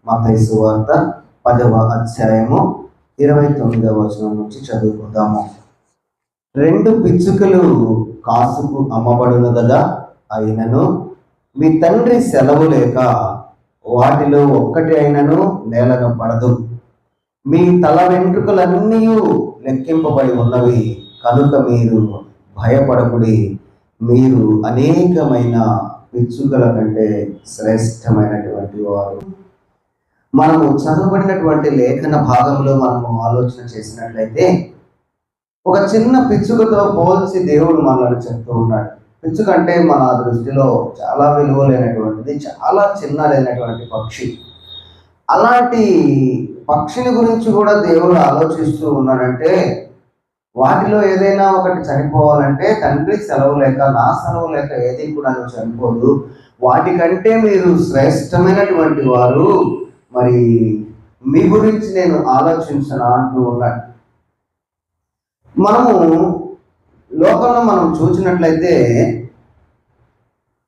మత్తయి సువార్త 10వ అధ్యాయము 29వ వచనం నుంచి చదువుకుందాము. 2 పిచ్చుకలు కాసుకు అమ్మబడును గదా, అయినను మీ తండ్రి సెలవు లేక వాటిలో ఒక్కటి అయినను నేలను పడదు. మీ తల వెంట్రుకలన్నీ లెక్కింపబడి ఉన్నవి కనుక మీరు భయపడకుడి. మీరు అనేకమైన పిచ్చుకల కంటే శ్రేష్టమైనటువంటి వారు. మనము చదవబడినటువంటి లేఖన భాగంలో మనము ఆలోచన చేసినట్లయితే ఒక చిన్న పిచ్చుకతో పోల్చి దేవుడు మనల్ని చెప్తూ ఉన్నాడు. పిచ్చుక అంటే మన దృష్టిలో చాలా విలువలైనటువంటిది, చాలా చిన్నదైనటువంటి పక్షి. అలాంటి పక్షిని గురించి కూడా దేవుడు ఆలోచిస్తూ ఉన్నాడంటే, వాటిలో ఏదైనా ఒకటి చనిపోవాలంటే తండ్రి సెలవు లేక, నా సెలవు లేక ఏది కూడా చనిపోదు. వాటికంటే మీరు శ్రేష్టమైనటువంటి వారు, మరి మీ గురించి నేను ఆలోచించను అంటూ ఉన్నాడు. మనము లోకంలో మనం చూసినట్లయితే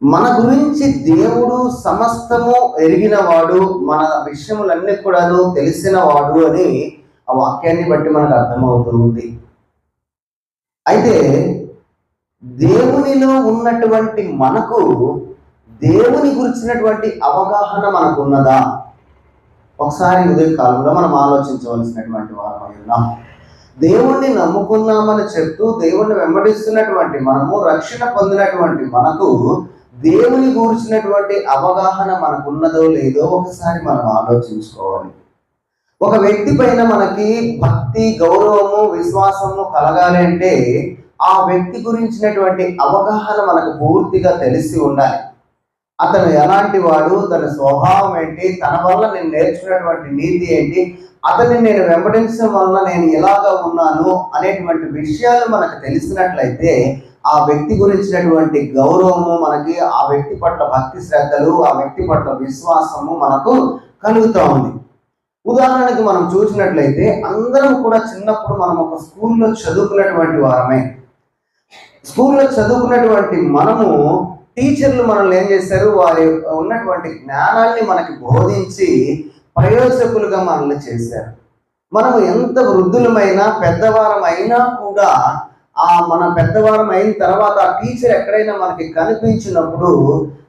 మన గురించి దేవుడు సమస్తము ఎరిగినవాడు, మన విషయములన్నీ కూడాను తెలిసినవాడు అని ఆ వాక్యాన్ని బట్టి మనకు అర్థమవుతూ ఉంది. అయితే దేవునిలో ఉన్నటువంటి మనకు దేవుని గురించినటువంటి అవగాహన మనకు ఉన్నదా? ఒకసారి ఉదయ కాలంలో మనం ఆలోచించవలసినటువంటి వారమై ఉన్నాం. దేవుణ్ణి నమ్ముకున్నామని చెప్తూ దేవుణ్ణి వెంబడిస్తున్నటువంటి మనము, రక్షణ పొందినటువంటి మనకు దేవుని గురించినటువంటి అవగాహన మనకున్నదో లేదో ఒకసారి మనం ఆలోచించుకోవాలి. ఒక వ్యక్తి పైన మనకి భక్తి, గౌరవము, విశ్వాసము కలగాలి అంటే ఆ వ్యక్తి గురించినటువంటి అవగాహన మనకు పూర్తిగా తెలిసి ఉండాలి. అతను ఎలాంటి వాడు, తన స్వభావం ఏంటి, తన వల్ల నేను నేర్చుకున్నటువంటి నీతి ఏంటి, అతన్ని నేను వెంబడించడం వలన నేను ఎలాగా ఉన్నాను అనేటువంటి విషయాలు మనకు తెలిసినట్లయితే ఆ వ్యక్తి గురించినటువంటి గౌరవము మనకి, ఆ వ్యక్తి పట్ల భక్తి శ్రద్ధలు, ఆ వ్యక్తి పట్ల విశ్వాసము మనకు కలుగుతూ ఉంది. ఉదాహరణకి మనం చూసినట్లయితే అందరం కూడా చిన్నప్పుడు మనం ఒక స్కూల్లో చదువుకున్నటువంటి వారమే. స్కూల్లో చదువుకున్నటువంటి మనము టీచర్లు మనల్ని ఏం చేశారు, వారి ఉన్నటువంటి జ్ఞానాన్ని మనకి బోధించి ప్రయోజకులుగా మనల్ని చేశారు. మనము ఎంత వృద్ధులమైనా పెద్దవారం అయినా కూడా మన పెద్దవారం అయిన తర్వాత ఆ టీచర్ ఎక్కడైనా మనకి కనిపించినప్పుడు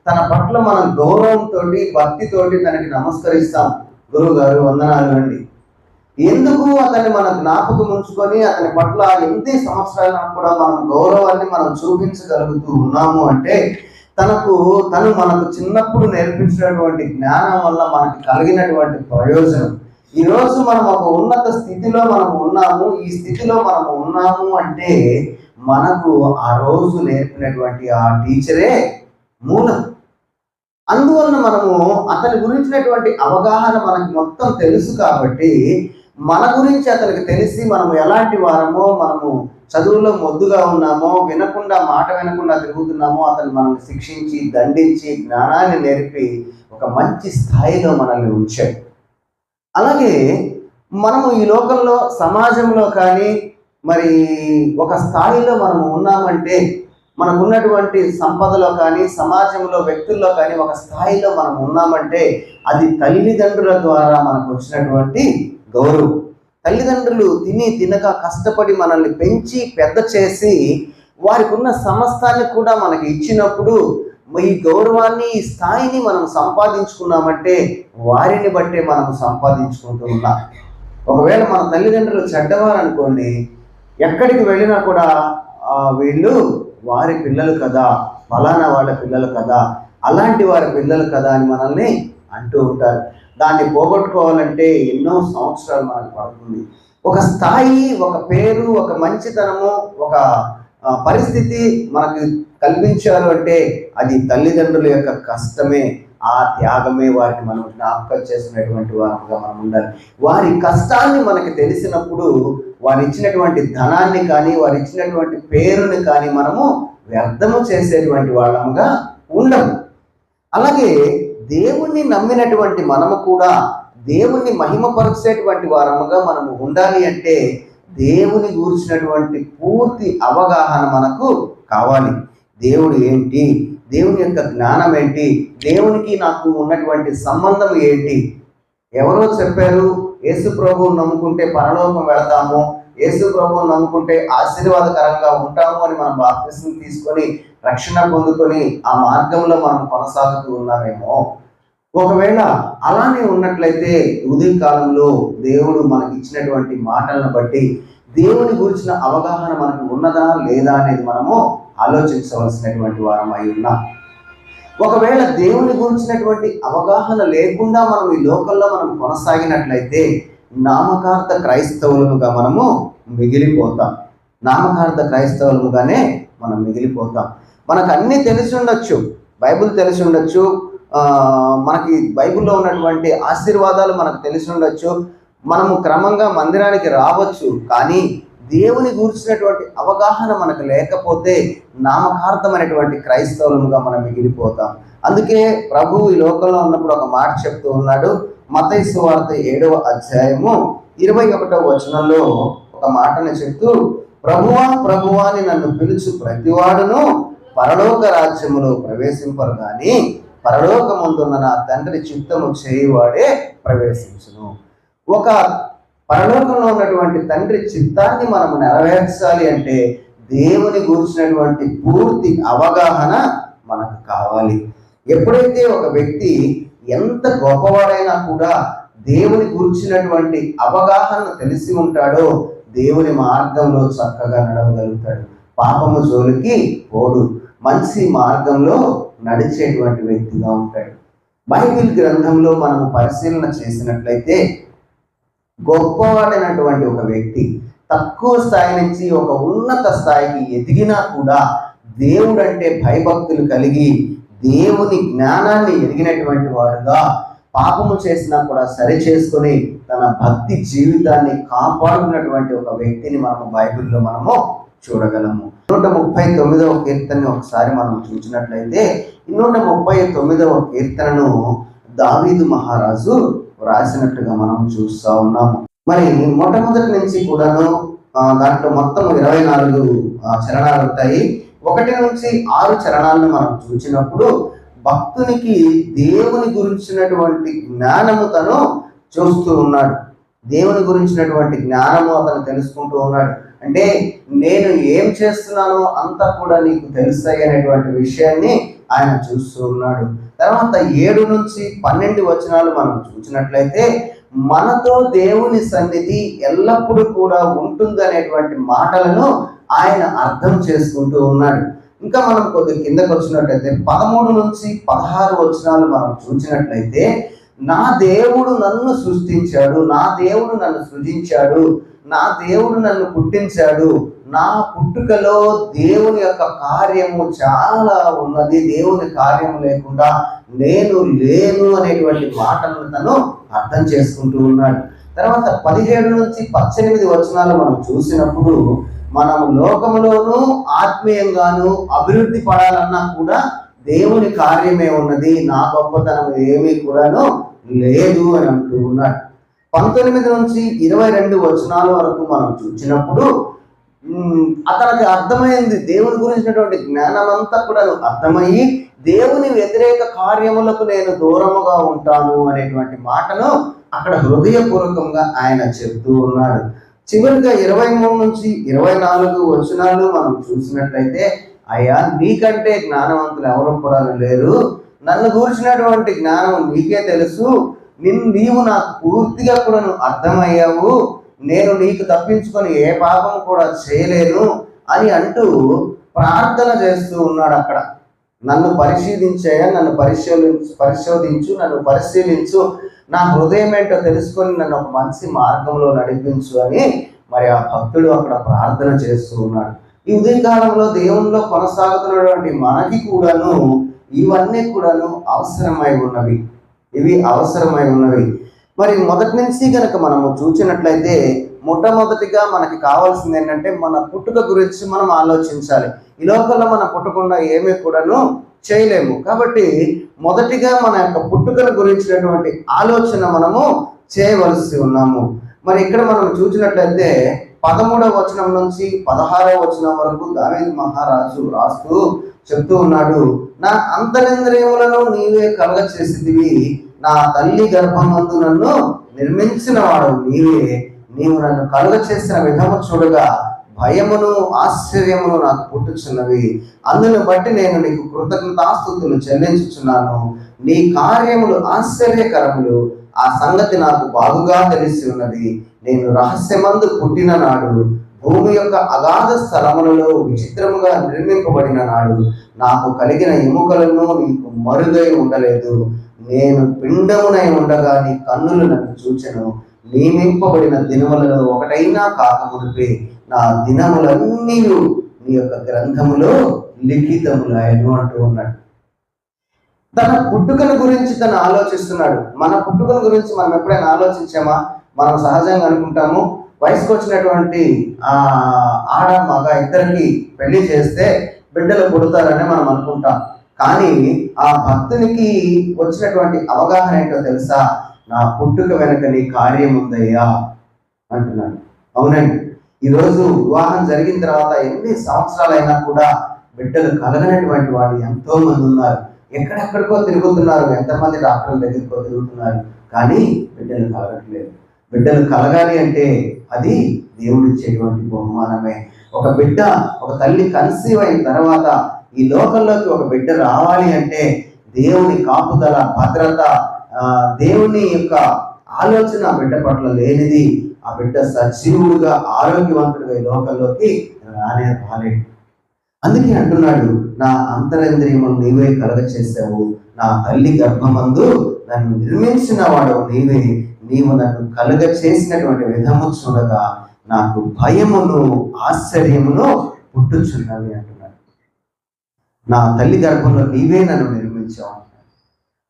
తన పట్ల మనం గౌరవంతో, భక్తితోటి తనకి నమస్కరిస్తాం. గురువు గారు వందనాలు అండి. ఎందుకు అతన్ని మన జ్ఞాపకం ఉంచుకొని అతని పట్ల ఎన్ని సంవత్సరాలకు కూడా మనం గౌరవాన్ని మనం చూపించగలుగుతూ ఉన్నాము అంటే తను మనకు చిన్నప్పుడు నేర్పించినటువంటి జ్ఞానం వల్ల మనకి కలిగినటువంటి ప్రయోజనం. ఈరోజు మనం ఒక ఉన్నత స్థితిలో మనము ఉన్నాము. ఈ స్థితిలో మనము ఉన్నాము అంటే మనకు ఆ రోజు నేర్పినటువంటి ఆ టీచరే మూలం. అందువలన మనము అతని గురించినటువంటి అవగాహన మనకి మొత్తం తెలుసు కాబట్టి మన గురించి అతనికి తెలిసి మనము ఎలాంటి వారమో, మనము చదువులో మొద్దుగా ఉన్నామో, మాట వినకుండా తిరుగుతున్నామో, అతను మనల్ని శిక్షించి, దండించి, జ్ఞానాన్ని నేర్పి ఒక మంచి స్థాయిలో మనల్ని ఉంచాడు. అలాగే మనము ఈ లోకంలో, సమాజంలో కానీ మరి ఒక స్థాయిలో మనము ఉన్నామంటే, మనకున్నటువంటి సంపదలో కానీ, సమాజంలో, వ్యక్తుల్లో కానీ ఒక స్థాయిలో మనం ఉన్నామంటే అది తల్లిదండ్రుల ద్వారా మనకు వచ్చినటువంటి గౌరవం. తల్లిదండ్రులు తినక కష్టపడి మనల్ని పెంచి పెద్ద చేసి వారికి ఉన్న సమస్తాన్ని కూడా మనకి ఇచ్చినప్పుడు ఈ గౌరవాన్ని, ఈ స్థాయిని మనం సంపాదించుకున్నామంటే వారిని బట్టే మనం సంపాదించుకుంటూ ఉన్నాం. ఒకవేళ మన తల్లిదండ్రులు చెడ్డవారు అనుకోండి, ఎక్కడికి వెళ్ళినా కూడా వీళ్ళు వారి పిల్లలు కదా, ఫలానా వాళ్ళ పిల్లలు కదా, అలాంటి వారి పిల్లలు కదా అని మనల్ని అంటూ ఉంటారు. దాన్ని పోగొట్టుకోవాలంటే ఎన్నో సంవత్సరాలు మనకు పడుతుంది. ఒక స్థాయి, ఒక పేరు, ఒక మంచితనము, ఒక పరిస్థితి మనకు కల్పించారు అంటే అది తల్లిదండ్రుల యొక్క కష్టమే, ఆ త్యాగమే వారికి మనం జ్ఞాపకం చేసినటువంటి వారంగా మనం ఉండాలి. వారి కష్టాన్ని మనకి తెలిసినప్పుడు వారు ఇచ్చినటువంటి ధనాన్ని కానీ, వారు ఇచ్చినటువంటి పేరుని కానీ మనము వ్యర్థము చేసేటువంటి వాళ్ళముగా ఉండము. అలాగే దేవుణ్ణి నమ్మినటువంటి మనము కూడా దేవుణ్ణి మహిమపరిచేటువంటి వారముగా మనము ఉండాలి అంటే దేవుని గురించినటువంటి పూర్తి అవగాహన మనకు కావాలి. దేవుడు ఏంటి, దేవుని యొక్క జ్ఞానం ఏంటి, దేవునికి నాకు ఉన్నటువంటి సంబంధం ఏంటి, ఎవరో చెప్పారు యేసు ప్రభువుని నమ్ముకుంటే పరలోకం వెళతాము, యేసు ప్రభువుని నమ్ముకుంటే ఆశీర్వాదకరంగా ఉంటాము అని మనం బాప్తిస్మం తీసుకొని రక్షణ పొందుకొని ఆ మార్గంలో మనం కొనసాగుతూ ఉన్నామేమో. ఒకవేళ అలానే ఉన్నట్లయితే ఉదయం కాలంలో దేవుడు మనకి ఇచ్చినటువంటి మాటలను బట్టి దేవుని గురించిన అవగాహన మనకు ఉన్నదా లేదా అనేది మనము ఆలోచించవలసినటువంటి వారం అయి ఉన్నాం. ఒకవేళ దేవుని గురించినటువంటి అవగాహన లేకుండా మనం ఈ లోకంలో మనం కొనసాగినట్లయితే నామకార్థ క్రైస్తవులుగా మనము మిగిలిపోతాం. నామకార్థ క్రైస్తవులుగానే మనం మిగిలిపోతాం. మనకు అన్నీ తెలిసి ఉండొచ్చు, బైబిల్ తెలిసి ఉండొచ్చు, మనకి బైబిల్లో ఉన్నటువంటి ఆశీర్వాదాలు మనకు తెలిసి ఉండొచ్చు, మనము క్రమంగా మందిరానికి రావచ్చు, కానీ దేవుని గురించినటువంటి అవగాహన మనకు లేకపోతే నామకార్థమైనటువంటి క్రైస్తవులుగా మనం మిగిలిపోతాం. అందుకే ప్రభు ఈ లోకంలో ఉన్నప్పుడు ఒక మాట చెప్తూ ఉన్నాడు. మత్తయి సువార్త 7వ అధ్యాయము 21వ వచనంలో ఒక మాటను చెప్తూ, ప్రభువా ప్రభువా అని నన్ను పిలుచు ప్రతివాడును పరలోక రాజ్యములో ప్రవేశింపరు గాని పరలోకమందున్న నా తండ్రి చిత్తము చేయువాడే ప్రవేశించును. ఒక పరలోకంలో ఉన్నటువంటి తండ్రి చిత్తాన్ని మనం నెరవేర్చాలి అంటే దేవుని గురించినటువంటి పూర్తి అవగాహన మనకు కావాలి. ఎప్పుడైతే ఒక వ్యక్తి ఎంత గొప్పవాడైనా కూడా దేవుని గురించినటువంటి అవగాహన తెలిసి ఉంటాడో దేవుని మార్గంలో చక్కగా నడవగలుగుతాడు. పాపము జోలికి పోడు, మంచి మార్గంలో నడిచేటువంటి వ్యక్తిగా ఉంటాడు. బైబిల్ గ్రంథంలో మనము పరిశీలన చేసినట్లయితే గొప్పవాడైనటువంటి ఒక వ్యక్తి తక్కువ స్థాయి నుంచి ఒక ఉన్నత స్థాయికి ఎదిగినా కూడా దేవుడంటే భయభక్తులు కలిగి దేవుని జ్ఞానాన్ని ఎరిగినటువంటి వాడుగా పాపము చేసినా కూడా సరి చేసుకొని తన భక్తి జీవితాన్ని కాపాడుకున్నటువంటి ఒక వ్యక్తిని మనము బైబిల్లో మనము చూడగలము. 139వ కీర్తనని ఒకసారి మనం చూసినట్లయితే 139వ కీర్తనను దావీదు మహారాజు రాసినట్టుగా మనం చూస్తూ ఉన్నాము. మరి మొట్టమొదటి నుంచి కూడాను దాంట్లో మొత్తం 24 చరణాలు ఉంటాయి. 1 నుంచి 6 చరణాలను మనం చూసినప్పుడు భక్తునికి దేవుని గురించినటువంటి జ్ఞానము తను చూస్తూ ఉన్నాడు. దేవుని గురించినటువంటి జ్ఞానము అతను తెలుసుకుంటూ ఉన్నాడు. అంటే నేను ఏం చేస్తున్నానో అంతా కూడా నీకు తెలుస్తాయి అనేటువంటి విషయాన్ని ఆయన చూస్తూ ఉన్నాడు. తర్వాత 7 నుంచి 12 వచనాలు మనం చూసినట్లయితే మనతో దేవుని సన్నిధి ఎల్లప్పుడూ కూడా ఉంటుంది అనేటువంటి మాటలను ఆయన అర్థం చేసుకుంటూ ఉన్నాడు. ఇంకా మనం కొద్దిగా కిందకు వచ్చినట్లయితే 13 నుంచి 16 వచనాలు మనం చూసినట్లయితే నా దేవుడు నన్ను సృష్టించాడు, నా దేవుడు నన్ను సృజించాడు, నా దేవుడు నన్ను పుట్టించాడు, నా పుట్టుకలో దేవుని యొక్క కార్యము చాలా ఉన్నది, దేవుని కార్యము లేకుండా నేను లేను అనేటువంటి మాటలను తను అర్థం చేసుకుంటూ ఉన్నాడు. తర్వాత 17 నుంచి 18 వచనాలు మనం చూసినప్పుడు మనం లోకములోనూ ఆత్మీయంగాను అభివృద్ధి పడాలన్నా కూడా దేవుని కార్యమే ఉన్నది, నా గొప్పతనం ఏమీ కూడాను లేదు అని అంటూ ఉన్నాడు. 19 నుంచి 22 వచనాల వరకు మనం చూసినప్పుడు అతనికి అర్థమైంది, దేవుని గురించినటువంటి జ్ఞానం అంతా కూడా అర్థమయ్యి దేవుని వ్యతిరేక కార్యములకు నేను దూరముగా ఉంటాను అనేటువంటి మాటను అక్కడ హృదయపూర్వకంగా ఆయన చెప్తూ ఉన్నాడు. చివరిగా 23 నుంచి 24 వచనాలు మనం చూసినట్లయితే అయ్యా నీకంటే జ్ఞానవంతులు ఎవరు కూడా లేరు, నన్ను గురించినటువంటి జ్ఞానం నీకే తెలుసు, నీవు నాకు పూర్తిగా కూడా అర్థమయ్యావు, నేను నీకు తప్పించుకొని ఏ పాపం కూడా చేయలేను అని అంటూ ప్రార్థన చేస్తూ ఉన్నాడు. అక్కడ నన్ను పరిశీలించాయా, నన్ను పరిశోధించు, నన్ను పరిశీలించు, నా హృదయం ఏంటో తెలుసుకొని నన్ను ఒక మంచి మార్గంలో నడిపించు అని మరి ఆ భక్తుడు అక్కడ ప్రార్థన చేస్తూ ఉన్నాడు. ఈ ఉదయకాలంలో దేవునిలో కొనసాగుతున్నటువంటి మనకి కూడాను ఇవన్నీ కూడాను అవసరమై ఉన్నవి, ఇవి అవసరమై ఉన్నవి. మరి మొదటి నుంచి కనుక మనము చూసినట్లయితే మొట్టమొదటిగా మనకి కావాల్సింది ఏంటంటే మన పుట్టుక గురించి మనం ఆలోచించాలి. ఈ లోకంలో మనం పుట్టకుండా ఏమీ కూడాను చేయలేము. కాబట్టి మొదటిగా మన యొక్క పుట్టుకను గురించినటువంటి ఆలోచన మనము చేయవలసి ఉన్నాము. మరి ఇక్కడ మనం చూసినట్లయితే 13వ వచనం నుంచి 16వ వచనం వరకు దావీదు మహారాజు రాస్తూ చెప్తూ ఉన్నాడు, నా అంతరింద్రియములను నీవే కలగచేసితివి, నా తల్లి గర్భమందు నన్ను నిర్మించిన వాడు నీవే. నీవు నన్ను కలుగ చేసిన విధము చూడగా భయమును ఆశ్చర్యమును నాకు పుట్టుచున్నవి. అందును బట్టి నేను నీకు కృతజ్ఞతాస్తుతులు చెల్లించుచున్నాను. నీ కార్యములు ఆశ్చర్యకరములు, ఆ సంగతి నాకు బాగుగా తెలిసి ఉన్నది. నేను రహస్యమందు పుట్టిన నాడు, భూమి యొక్క అగాధ స్థలములలో విచిత్రముగా నిర్మింపబడిన నాడు, నాకు కలిగిన ఎముకలను నీకు మరుగై ఉండలేదు. నేను పిండమునై ఉండగా నీ కన్నులు నన్ను చూచెను. నియమింపబడిన దినములలో ఒకటైనా కాకమునిపే నా దినములన్నీ నీ యొక్క గ్రంథములో లిఖితములైన అంటూ ఉన్నాడు. తన పుట్టుకను గురించి తను ఆలోచిస్తున్నాడు. మన పుట్టుకను గురించి మనం ఎప్పుడైనా ఆలోచించామా? మనం సహజంగా అనుకుంటాము, వయసుకు వచ్చినటువంటి ఆడ మగ ఇద్దరికి పెళ్లి చేస్తే బిడ్డలు పుడతారని మనం అనుకుంటాం. కానీ ఆ భక్తునికి వచ్చినటువంటి అవగాహన ఏంటో తెలుసా? నా పుట్టుక వెనక నీ కార్యం ఉందయ్యా అంటున్నాడు. అవునండి, ఈరోజు వివాహం జరిగిన తర్వాత ఎన్ని సంవత్సరాలైనా కూడా బిడ్డలు కలగనటువంటి వాడు ఎంతో మంది ఉన్నారు. ఎక్కడెక్కడికో తిరుగుతున్నారు, ఎంతమంది డాక్టర్ల దగ్గరికో తిరుగుతున్నారు, కానీ బిడ్డలు కలగట్లేదు. బిడ్డలు కలగాలి అంటే అది దేవుడిచ్చేటువంటి బహుమానమే. ఒక బిడ్డ, ఒక తల్లి కన్సీవ్ అయిన తర్వాత ఈ లోకంలోకి ఒక బిడ్డ రావాలి అంటే దేవుని కాపుదల, భద్రత, దేవుని యొక్క ఆలోచన బిడ్డ పట్ల లేనిది ఆ బిడ్డ సజీవుడుగా ఆరోగ్యవంతుడుగా ఈ లోకంలోకి రాలేదు. అందుకే అంటున్నాడు, నా అంతరేంద్రియములు నీవే కలగ చేసావు, నా తల్లి గర్భమందు నన్ను నిర్మించిన వాడు నీవే. నీవు నన్ను కలుగ చేసినటువంటి విధము చూడగా నాకు భయమును ఆశ్చర్యమును పుట్టుచున్నవి అంటున్నాడు. నా తల్లి గర్భంలో నీవే నన్ను నిర్మించావు.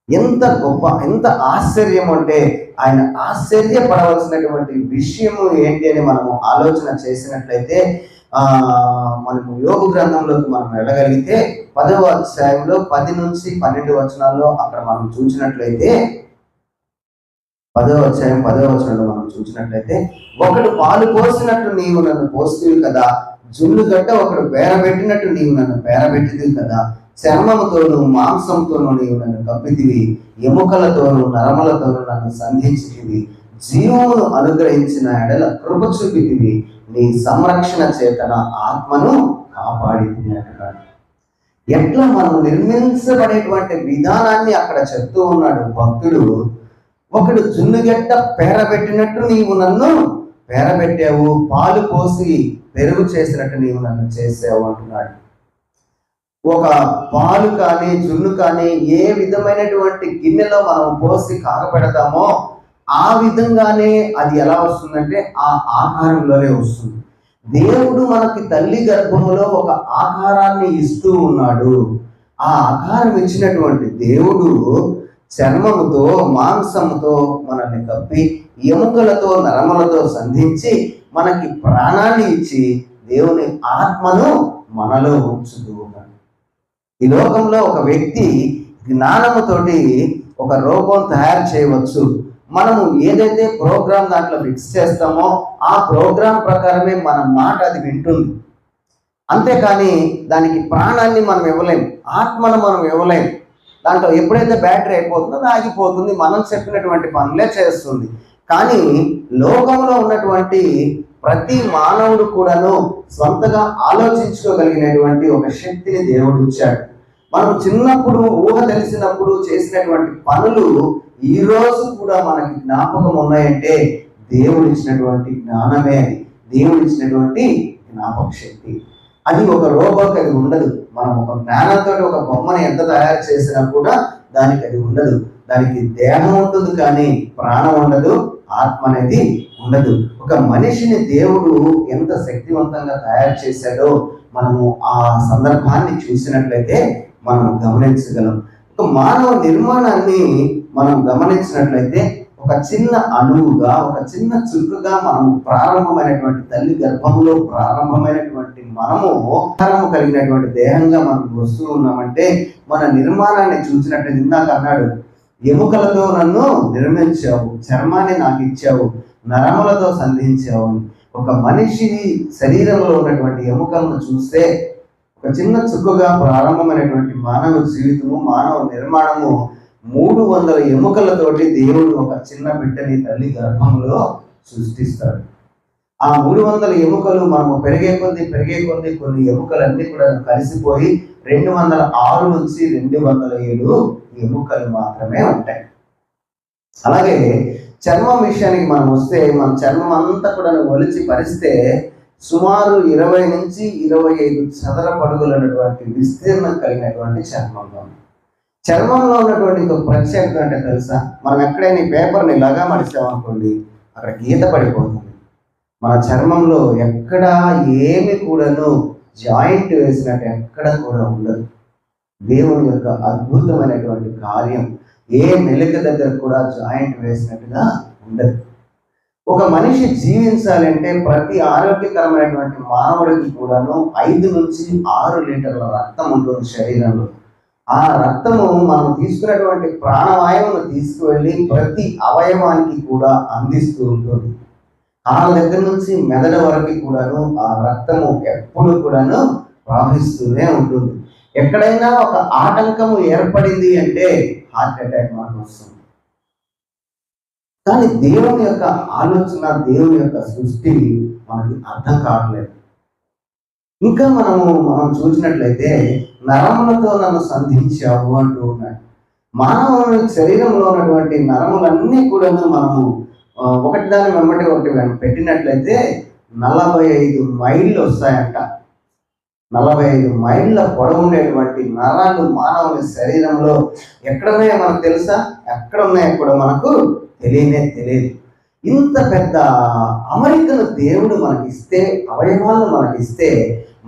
ఎంత గొప్ప, ఎంత ఆశ్చర్యం అంటే ఆయన ఆశ్చర్యపడవలసినటువంటి విషయము ఏంటి అని మనము ఆలోచన చేసినట్లయితే మనము యోగు గ్రంథంలోకి మనం వెళ్ళగలిగితే 10వ అధ్యాయంలో 10 నుంచి 12 వచనాల్లో అక్కడ మనం చూసినట్లయితే 10వ అధ్యాయం 10వ వచనంలో మనం చూసినట్లయితే, ఒకడు పాలు పోసినట్టు నీవు నన్ను పోస్తీవి కదా, జున్ను గడ్డ ఒకడు పేరబెట్టినట్టు నీవు నన్ను పేరబెట్టిదివి కదా, చర్మముతోను మాంసంతోనూ నీవు నన్ను కప్పితివి, ఎముకలతోనూ నరములతోనూ నన్ను సంధించితివి, జీవమును అనుగ్రహించిన ఎడల కృప చూపితివి, నీ సంరక్షణ చేతన ఆత్మను కాపాడింది అంటున్నాడు. ఎట్లా మనం నిర్మించబడేటువంటి విధానాన్ని అక్కడ చెప్తూ ఉన్నాడు భక్తుడు. ఒకడు జున్నుగడ్డ పేరబెట్టినట్టు నీవు నన్ను పేరబెట్టావు, పాలు పోసి పెరుగు చేసినట్టు నీవు నన్ను చేసావు అంటున్నాడు. ఒక పాలు కానీ జున్ను కానీ ఏ విధమైనటువంటి గిన్నెలో మనం పోసి కాగపెడతామో ఆ విధంగానే అది ఎలా వస్తుందంటే ఆ ఆకారంలోనే వస్తుంది. దేవుడు మనకి తల్లి గర్భములో ఒక ఆకారాన్ని ఇస్తూ ఉన్నాడు. ఆ ఆకారం ఇచ్చినటువంటి దేవుడు చర్మముతో మాంసముతో మనల్ని కప్పి ఎముకలతో నరములతో సంధించి మనకి ప్రాణాన్ని ఇచ్చి దేవుని ఆత్మను మనలో ఉంచుతూ ఉన్నాడు. ఈ లోకంలో ఒక వ్యక్తి జ్ఞానముతోటి ఒక రూపం తయారు చేయవచ్చు. మనము ఏదైతే ప్రోగ్రామ్ దాంట్లో ఫిక్స్ చేస్తామో ఆ ప్రోగ్రాం ప్రకారమే మన మాట అది వింటుంది. అంతేకాని దానికి ప్రాణాన్ని మనం ఇవ్వలేం, ఆత్మను మనం ఇవ్వలేం. దాంట్లో ఎప్పుడైతే బ్యాటరీ అయిపోతుందో అది ఆగిపోతుంది, మనం చెప్పినటువంటి పనులే చేస్తుంది. కానీ లోకంలో ఉన్నటువంటి ప్రతి మానవుడు కూడాను సొంతగా ఆలోచించుకోగలిగినటువంటి ఒక శక్తిని దేవుడు ఇచ్చాడు. మనం చిన్నప్పుడు ఊహ తెలిసినప్పుడు చేసినటువంటి పనులు ఈ రోజు కూడా మనకి జ్ఞాపకం ఉన్నాయంటే దేవుడు ఇచ్చినటువంటి జ్ఞానమే, అది దేవుడు ఇచ్చినటువంటి జ్ఞాపక శక్తి. అది ఒక రోబోకి అది ఉండదు. మనం ఒక జ్ఞానంతో ఒక బొమ్మని ఎంత తయారు చేసినా కూడా దానికి అది ఉండదు. దానికి దేహం ఉంటుంది కానీ ప్రాణం ఉండదు, ఆత్మ అనేది ఉండదు. ఒక మనిషిని దేవుడు ఎంత శక్తివంతంగా తయారు చేశాడో మనము ఆ సందర్భాన్ని చూసినట్లయితే మనం గమనించగలం. ఒక మానవ నిర్మాణాన్ని మనం గమనించినట్లయితే ఒక చిన్న అణువుగా, ఒక చిన్న చురుకుగా మనం ప్రారంభమైనటువంటి తల్లి గర్భంలో ప్రారంభమైనటువంటి మనము ఆకారము కలిగినటువంటి దేహంగా మనం వస్తూ ఉన్నామంటే మన నిర్మాణాన్ని చూసినట్లయితే ఇందాక అన్నాడు, ఎముకలతో నన్ను నిర్మించావు, చర్మాన్ని నాకు ఇచ్చావు, నరములతో సంధించావు. ఒక మనిషి శరీరంలో ఉన్నటువంటి ఎముకలను చూస్తే ఒక చిన్న చుక్కగా ప్రారంభమైనటువంటి మానవ జీవితము, మానవ నిర్మాణము 300 ఎముకలతోటి దేవుడు ఒక చిన్న బిడ్డని తల్లి గర్భంలో సృష్టిస్తాడు. ఆ 300 ఎముకలు మనము పెరిగే కొద్ది కొన్ని ఎముకలన్నీ కూడా కలిసిపోయి 206 నుంచి 207 ఎముకలు మాత్రమే ఉంటాయి. అలాగే చర్మం విషయానికి మనం వస్తే, మన చర్మం అంతా కూడా ఒలిచి పరిస్తే సుమారు 20 నుంచి 25 చదరపు అడుగులైనటువంటి విస్తీర్ణం కలిగినటువంటి చర్మంలో ఉన్నటువంటి ఇంకొక ప్రత్యేకత అంటే తెలుసా? మనం ఎక్కడైనా పేపర్ని ఇలాగా మడిచామనుకోండి, అక్కడ గీత పడిపోతుంది. మన చర్మంలో ఎక్కడ ఏమి కూడాను జాయింట్ వేసినట్టు ఎక్కడ కూడా ఉండదు. దేవుని యొక్క అద్భుతమైనటువంటి కార్యం, ఏ మెలిక దగ్గర కూడా జాయింట్ వేసినట్టుగా ఉండదు. ఒక మనిషి జీవించాలంటే ప్రతి ఆరోగ్యకరమైనటువంటి మానవుడికి కూడాను 5 నుంచి 6 లీటర్ల రక్తం ఉంటుంది శరీరంలో. ఆ రక్తము మనం తీసుకున్నటువంటి ప్రాణవాయువును తీసుకువెళ్ళి ప్రతి అవయవానికి కూడా అందిస్తూ ఉంటుంది. కాళ్ళ దగ్గర నుంచి మెదడు వరకు కూడాను ఆ రక్తము ఎప్పుడు కూడాను ప్రవహిస్తూనే ఉంటుంది. ఎక్కడైనా ఒక ఆటంకము ఏర్పడింది అంటే హార్ట్ అటాక్ మనకు వస్తుంది. కానీ దేవుని యొక్క ఆలోచన, దేవుని యొక్క సృష్టి మనకి అర్థం కావట్లేదు. ఇంకా మనం చూసినట్లయితే నరములతో నన్ను సంధించావు అంటూ ఉన్నాడు. మానవుని శరీరంలో ఉన్నటువంటి నరములన్నీ కూడా మనము ఒకటి దాని వెంబడి ఒకటి పెట్టినట్లయితే 45 మైళ్ళు వస్తాయంట. 45 మైళ్ళ పొడవు ఉండేటువంటి నరాలు మానవుని శరీరంలో ఎక్కడున్నాయో మనకు తెలుసా? ఎక్కడ ఉన్నాయో కూడా మనకు తెలియదు. ఇంత పెద్ద అమరికను దేవుడు మనకిస్తే, అవయవాలను మనకిస్తే,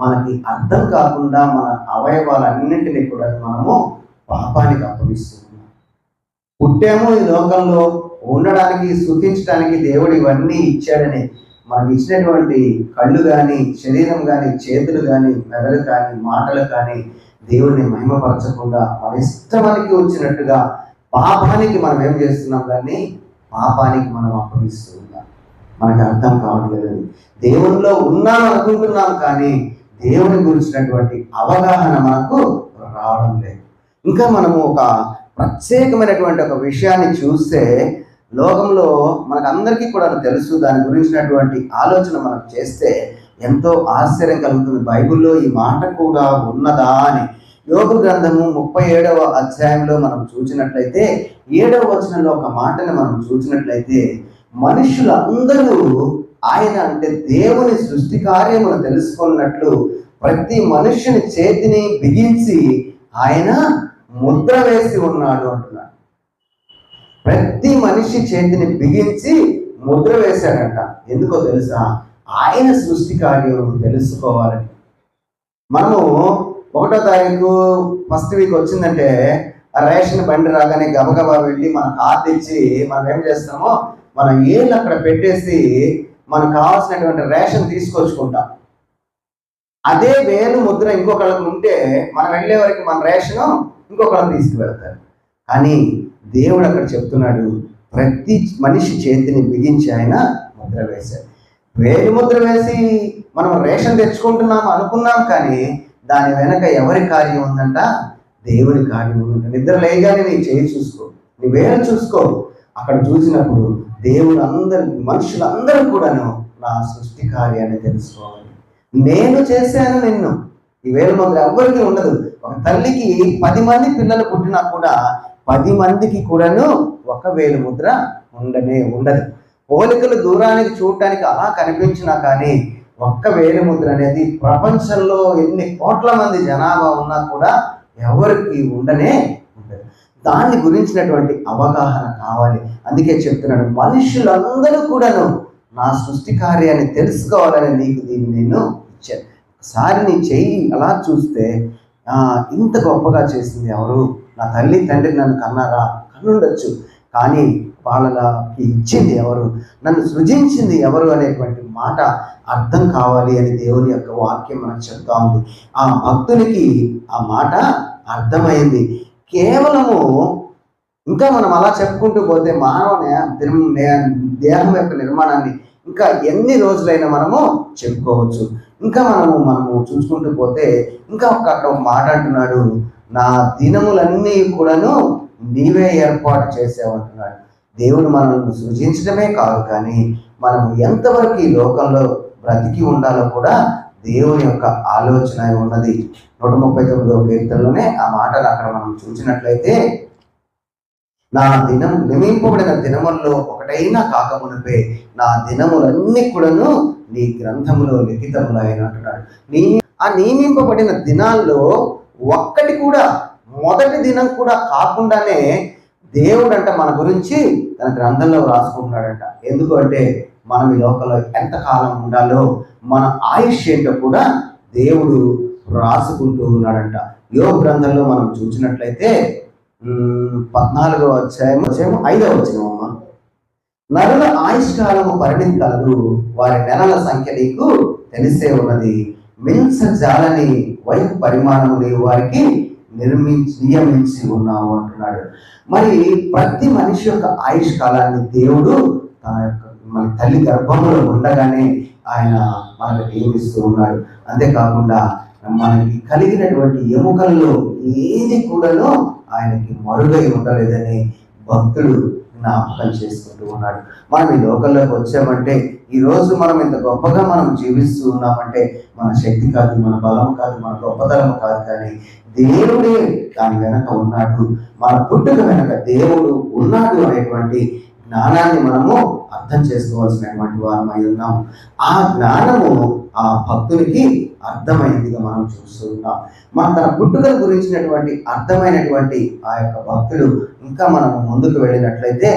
మనకి అర్థం కాకుండా మన అవయవాలన్నింటినీ కూడా మనము పాపానికి అప్పగిస్తున్నాం. పుట్టాము ఈ లోకంలో ఉండడానికి, సుఖించడానికి దేవుడు ఇవన్నీ ఇచ్చాడని, మనకి ఇచ్చినటువంటి కళ్ళు కానీ, శరీరం కానీ, చేతులు కానీ, మెదడు కానీ, మాటలు కానీ దేవుడిని మహిమపరచకుండా మన ఇష్టమనికి వచ్చినట్టుగా పాపానికి మనం ఏం చేస్తున్నాం? దాన్ని పాపానికి మనం అప్పగిస్తూ ఉన్నాం. మనకి అర్థం కావట్లేదు. దేవునిలో ఉన్నాం అనుకుంటున్నాం, కానీ దేవుని గురించినటువంటి అవగాహన మనకు రావడం లేదు. ఇంకా మనము ఒక ప్రత్యేకమైనటువంటి ఒక విషయాన్ని చూస్తే, లోకంలో మనకు అందరికీ కూడా తెలుసు, దాని గురించినటువంటి ఆలోచన మనం చేస్తే ఎంతో ఆశ్చర్యం కలుగుతుంది. బైబిల్లో ఈ మాట కూడా ఉన్నదా అని. యోబు గ్రంథము 37వ అధ్యాయంలో మనం చూసినట్లయితే 7వ వచనంలో ఒక మాటని మనం చూసినట్లయితే, మనుషులందరూ ఆయన అంటే దేవుని సృష్టి కార్యమును తెలుసుకున్నట్లు ప్రతి మనుష్యుని చేతిని బిగించి ఆయన ముద్ర వేసి ఉన్నాడు అంటున్నాడు. ప్రతి మనిషి చేతిని బిగించి ముద్ర వేశాడంట. ఎందుకో తెలుసా? ఆయన సృష్టి కార్యం తెలుసుకోవాలని. మనము 1వ తారీఖు ఫస్ట్ వీక్ వచ్చిందంటే రేషన్ బండి రాగానే గబగబా వెళ్ళి మన కార్డు ఇచ్చి మనం ఏం చేస్తామో మన ఏళ్ళు అక్కడ పెట్టేసి మనకు కావాల్సినటువంటి రేషన్ తీసుకొచ్చుకుంటాం. అదే వేలు ముద్ర ఇంకొకళ్ళకి ఉంటే మనం వెళ్ళే వరకు మన రేషను ఇంకొకళ్ళని తీసుకువెళ్తారు. కానీ దేవుడు అక్కడ చెప్తున్నాడు, ప్రతి మనిషి చేతిని బిగించి ఆయన ముద్ర వేశాడు. వేలు ముద్ర వేసి మనం రేషన్ తెచ్చుకుంటున్నాం అనుకున్నాం, కానీ దాని వెనక ఎవరి కార్యం ఉందంట? దేవుని కార్యం ఉందంట. నిద్ర లేగానే నీ చేయి చూసుకో, నీ వేలు చూసుకో. అక్కడ చూసినప్పుడు దేవుడు మనుషులందరూ కూడాను నా సృష్టి కార్యాన్ని తెలుసుకోవాలి. నేను చేశాను నిన్ను. ఈ వేలు ముద్ర ఎవరికి ఉండదు. ఒక తల్లికి 10 మంది పిల్లలు పుట్టినా కూడా 10 మందికి కూడాను ఒక వేలు ముద్ర ఉండదు. పోలికలు దూరానికి చూడటానికి అలా కనిపించినా కానీ ఒక్క వేలు ముద్ర అనేది ప్రపంచంలో ఎన్ని కోట్ల మంది జనాభా ఉన్నా కూడా ఎవరికి ఉండదు. దాన్ని గురించినటువంటి అవగాహన కావాలి. అందుకే చెప్తున్నాడు, మనుషులందరూ కూడాను నా సృష్టి కార్యాన్ని తెలుసుకోవాలని నీకు దీన్ని నేను ఇచ్చాను. ఒకసారి నీ చెయ్యి అలా చూస్తే ఇంత గొప్పగా చేసింది ఎవరు? నా తల్లి తండ్రి నన్ను కన్నారా? కన్నుండొచ్చు, కానీ వాళ్ళకి ఇచ్చింది ఎవరు? నన్ను సృజించింది ఎవరు అనేటువంటి మాట అర్థం కావాలి అని దేవుని యొక్క వాక్యం మనకు చెప్తా ఉంది. ఆ భక్తునికి ఆ మాట అర్థమైంది. కేవలము ఇంకా మనం అలా చెప్పుకుంటూ పోతే మానవ దేహం యొక్క నిర్మాణాన్ని ఇంకా ఎన్ని రోజులైనా మనము చెప్పుకోవచ్చు. ఇంకా మనము చూసుకుంటూ పోతే ఇంకా ఒక మాట అంటున్నాడు, నా దినములన్నీ కూడాను నీవే ఏర్పాటు చేసావంటున్నాడు. దేవుడు మనల్ని సృజించడమే కాదు, కానీ మనం ఎంతవరకు ఈ లోకంలో బ్రతికి ఉండాలో కూడా దేవుని యొక్క ఆలోచన ఉన్నది. 139వ కీర్తనలోనే ఆ మాటలు అక్కడ మనం చూసినట్లయితే, నా దినం నియమింపబడిన దినముల్లో ఒకటైనా కాకమునిపే నా దినములన్నీ కూడాను నీ గ్రంథములో లిఖితములైన అంటున్నాడు. ఆ నియమింపబడిన దినాల్లో ఒక్కటి కూడా, మొదటి దినం కూడా కాకుండానే దేవుడంట మన గురించి తన గ్రంథంలో రాసుకుంటున్నాడంట. ఎందుకు అంటే మనం ఈ లోకంలో ఎంతకాలం ఉండాలో, మన ఆయుష్ ఏంటో కూడా దేవుడు రాసుకుంటూ ఉన్నాడంట. యోబు గ్రంథంలో మనం చూసినట్లయితే 14వ అధ్యాయం 5వ వచనమమ్మ, నరుల ఆయుష్కాలము పరిమితి కలదు, వారి నెలల సంఖ్య నీకు తెలిసే ఉన్నది, మించజాలని వయసు పరిమాణము నీవు వారికి నియమించి ఉన్నావు అంటున్నాడు. మరి ప్రతి మనిషి యొక్క ఆయుష్ కాలాన్ని దేవుడు తన యొక్క మన తల్లి గర్భంలో ఉండగానే ఆయన మనకు నియమిస్తూ ఉన్నాడు. అంతేకాకుండా మనకి కలిగినటువంటి ఎముకల్లో ఏది కూడాను ఆయనకి మరుగై ఉండలేదని భక్తుడు జ్ఞాపకం చేసుకుంటూ ఉన్నాడు. మనం ఈ లోకంలోకి వచ్చామంటే, ఈరోజు మనం ఇంత గొప్పగా మనం జీవిస్తూ ఉన్నామంటే మన శక్తి కాదు, మన బలం కాదు, మన గొప్పతనం కాదు, కానీ దేవుడే దాని వెనక ఉన్నాడు. మన పుట్టుక వెనక దేవుడు ఉన్నాడు అనేటువంటి జ్ఞానాన్ని మనము అర్థం చేసుకోవాల్సినటువంటి వారమై ఉన్నాము. ఆ జ్ఞానము ఆ భక్తునికి అర్థమైనదిగా మనం చూస్తూ ఉన్నాం. మన తన పుట్టుకల గురించినటువంటి అర్థమైనటువంటి ఆ యొక్క భక్తుడు ఇంకా మనం ముందుకు వెళ్ళినట్లయితే,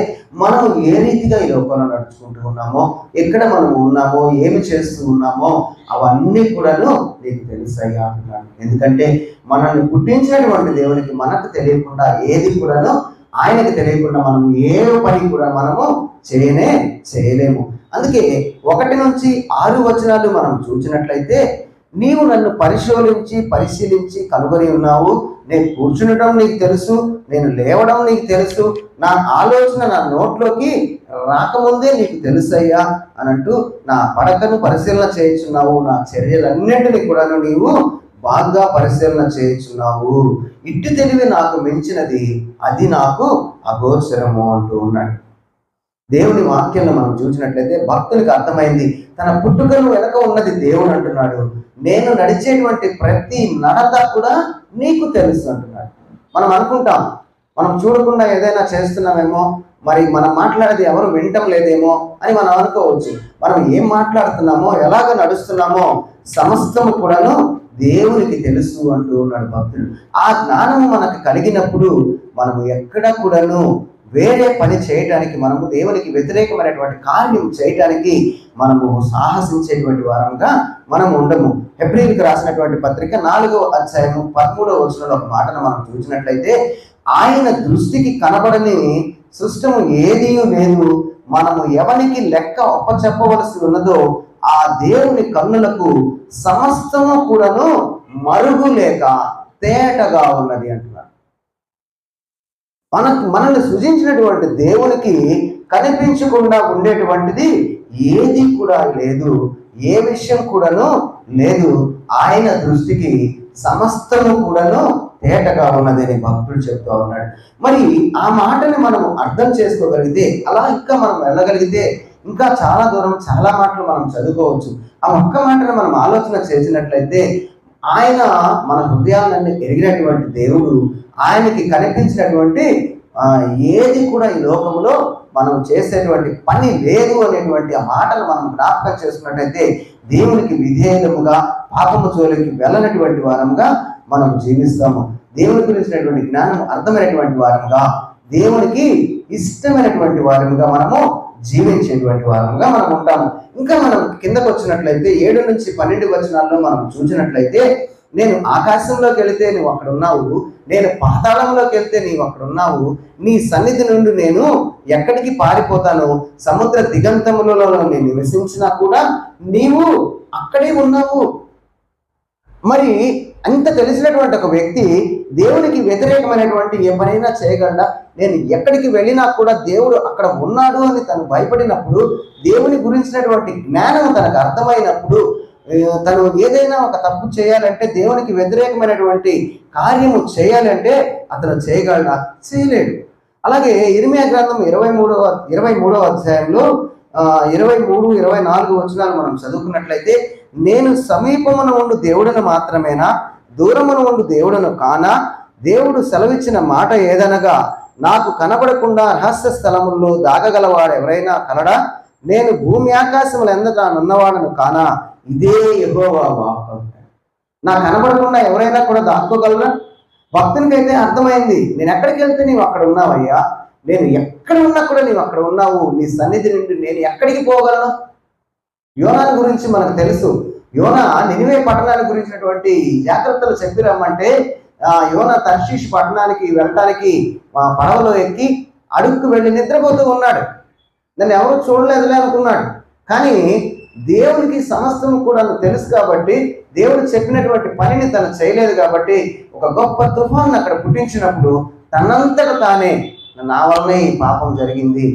మనం ఏ రీతిగా ఈ లోకంలో నడుచుకుంటూ ఉన్నామో, ఎక్కడ మనం ఉన్నామో, ఏమి చేస్తూ ఉన్నామో అవన్నీ కూడాను నీకు తెలుసయ్యా అంటున్నాడు. ఎందుకంటే మనల్ని పుట్టించినటువంటి దేవునికి మనకు తెలియకుండా ఏది కూడాను, ఆయనకు తెలియకుండా మనం ఏ పని కూడా మనము చేయలేము. అందుకే 1 నుంచి 6 వచనాలు మనం చూసినట్లయితే, నీవు నన్ను పరిశీలించి కనుగొని ఉన్నావు, నేను కూర్చునడం నీకు తెలుసు, నేను లేవడం నీకు తెలుసు, నా ఆలోచన నా నోట్లోకి రాకముందే నీకు తెలుసయ్యా అనంటూ నా పడకను పరిశీలన చేయించున్నావు, నా చర్యలన్నింటినీ కూడాను నీవు బాగా పరిశీలన చేయించున్నావు, ఇట్టి తెలివి నాకు మించినది, అది నాకు అగోచరము అంటూ ఉన్నాడు. దేవుని వాక్యంలో మనం చూసినట్లయితే భక్తునికి అర్థమైంది, తన పుట్టుకను వెనక ఉన్నది దేవుడు అంటున్నాడు. నేను నడిచేటువంటి ప్రతి నడత కూడా నీకు తెలుసు అంటున్నాడు. మనం అనుకుంటాం, మనం చూడకుండా ఏదైనా చేస్తున్నామేమో, మరి మనం మాట్లాడేది ఎవరు వినటం లేదేమో అని మనం అనుకోవచ్చు. మనం ఏం మాట్లాడుతున్నామో, ఎలాగ నడుస్తున్నామో సమస్తము కూడాను దేవునికి తెలుసు అంటూ ఉన్నాడు భక్తుడు. ఆ జ్ఞానము మనకు కలిగినప్పుడు మనము ఎక్కడ కూడాను వేరే పని చేయడానికి, మనము దేవునికి వ్యతిరేకమైనటువంటి కార్యం చేయడానికి మనము సాహసించేటువంటి వారంగా మనం ఉండము. హెబ్రీయులకు రాసినటువంటి పత్రిక 4వ అధ్యాయము 13వ వచనంలో ఒక మాటను మనం చూసినట్లయితే, ఆయన దృష్టికి కనబడని సృష్టము ఏదీ లేదు, మనము ఎవరికి లెక్క ఒప్పచెప్పవలసి ఉన్నదో ఆ దేవుని కన్నులకు సమస్తము కూడాను మరుగు లేక తేటగా ఉన్నది అంటున్నాడు. మనల్ని సృజించినటువంటి దేవునికి కనిపించకుండా ఉండేటువంటిది ఏది కూడా లేదు, ఏ విషయం కూడాను లేదు. ఆయన దృష్టికి సమస్తము కూడాను తేటగా ఉన్నదని భక్తుడు చెప్తూ ఉన్నాడు. మరి ఆ మాటని మనం అర్థం చేసుకోగలిగితే, అలా ఇంకా మనం వెళ్ళగలిగితే ఇంకా చాలా దూరం చాలా మాటలు మనం చదువుకోవచ్చు. ఆ ఒక్క మాటను మనం ఆలోచన చేసినట్లయితే, ఆయన మన హృదయాలన్నీ ఎరిగినటువంటి దేవుడు, ఆయనకి కనిపించినటువంటి ఏది కూడా ఈ లోకంలో మనం చేసేటువంటి పని లేదు అనేటువంటి ఆ మాటలు మనం జ్ఞాపకం చేసుకున్నట్టయితే, దేవునికి విధేయులముగా పాపము జోలికి వెళ్ళనటువంటి వారముగా మనం జీవిస్తాము. దేవుని గురించినటువంటి జ్ఞానం అర్థమైనటువంటి వారముగా, దేవునికి ఇష్టమైనటువంటి వారముగా మనము జీవించేటువంటి వారముగా మనం ఉంటాము. ఇంకా మనం కిందకు వచ్చినట్లయితే 7 నుంచి 12 వచనాల్లో మనం చూసినట్లయితే, నేను ఆకాశంలోకి వెళితే నువ్వు అక్కడ ఉన్నావు, నేను పాతాళంలోకి వెళ్తే నీవు అక్కడ ఉన్నావు, నీ సన్నిధి నుండి నేను ఎక్కడికి పారిపోతాను, సముద్ర దిగంతములలో నేను నివసించినా కూడా నీవు అక్కడే ఉన్నావు. మరి అంత తెలిసినటువంటి ఒక వ్యక్తి దేవునికి వ్యతిరేకమైనటువంటి ఏ పనైనా చేయగలడా? నేను ఎక్కడికి వెళ్ళినా కూడా దేవుడు అక్కడ ఉన్నాడు అని తను భయపడినప్పుడు, దేవుని గురించినటువంటి జ్ఞానం తనకు అర్థమైనప్పుడు, తను ఏదైనా ఒక తప్పు చేయాలంటే, దేవునికి వ్యతిరేకమైనటువంటి కార్యము చేయాలంటే అతను చేయగలడా? చేయలేడు. అలాగే ఇర్మీయా గ్రంథం 23వ అధ్యాయంలో 23-24 వచనాలు మనం చదువుకున్నట్లయితే, నేను సమీపమున ఉండు దేవుడను మాత్రమేనా, దూరమున ఉండు దేవుడను కానా? దేవుడు సెలవిచ్చిన మాట ఏదనగా, నాకు కనబడకుండా రహస్య స్థలముల్లో దాగగలవాడు ఎవరైనా కలడా? నేను భూమి ఆకాశములు ఎందట నున్నవాడను కానా? ఇదే యెహోవా వాక్కు. నాకు కనబడకుండా ఎవరైనా కూడా దాక్కోగలరా? భక్తునికైతే అర్థమైంది, నేను ఎక్కడికి వెళ్తే నీవు అక్కడ ఉన్నావయ్యా, నేను ఎక్కడ ఉన్నా కూడా నీవు అక్కడ ఉన్నావు, నీ సన్నిధి నుండి నేను ఎక్కడికి పోగలను? యోనాను గురించి మనకు తెలుసు. యోనా నినివే పట్టణానికి గురించినటువంటి జాగ్రత్తలు చెప్పి రమ్మంటే, యోనా తర్షీషు పట్టణానికి వెళ్ళటానికి పడవలో ఎక్కి అడుక్కు వెళ్ళి నిద్రపోతూ ఉన్నాడు. నన్ను ఎవరు చూడలేదులే అనుకున్నాడు. కానీ దేవునికి సమస్తం కూడా తెలుసు కాబట్టి, దేవుడు చెప్పినటువంటి పనిని తను చేయలేదు కాబట్టి, ఒక గొప్ప తుఫాను అక్కడ పుట్టించినప్పుడు తనంతట తానే, నా వల్లనే ఈ పాపం జరిగింది,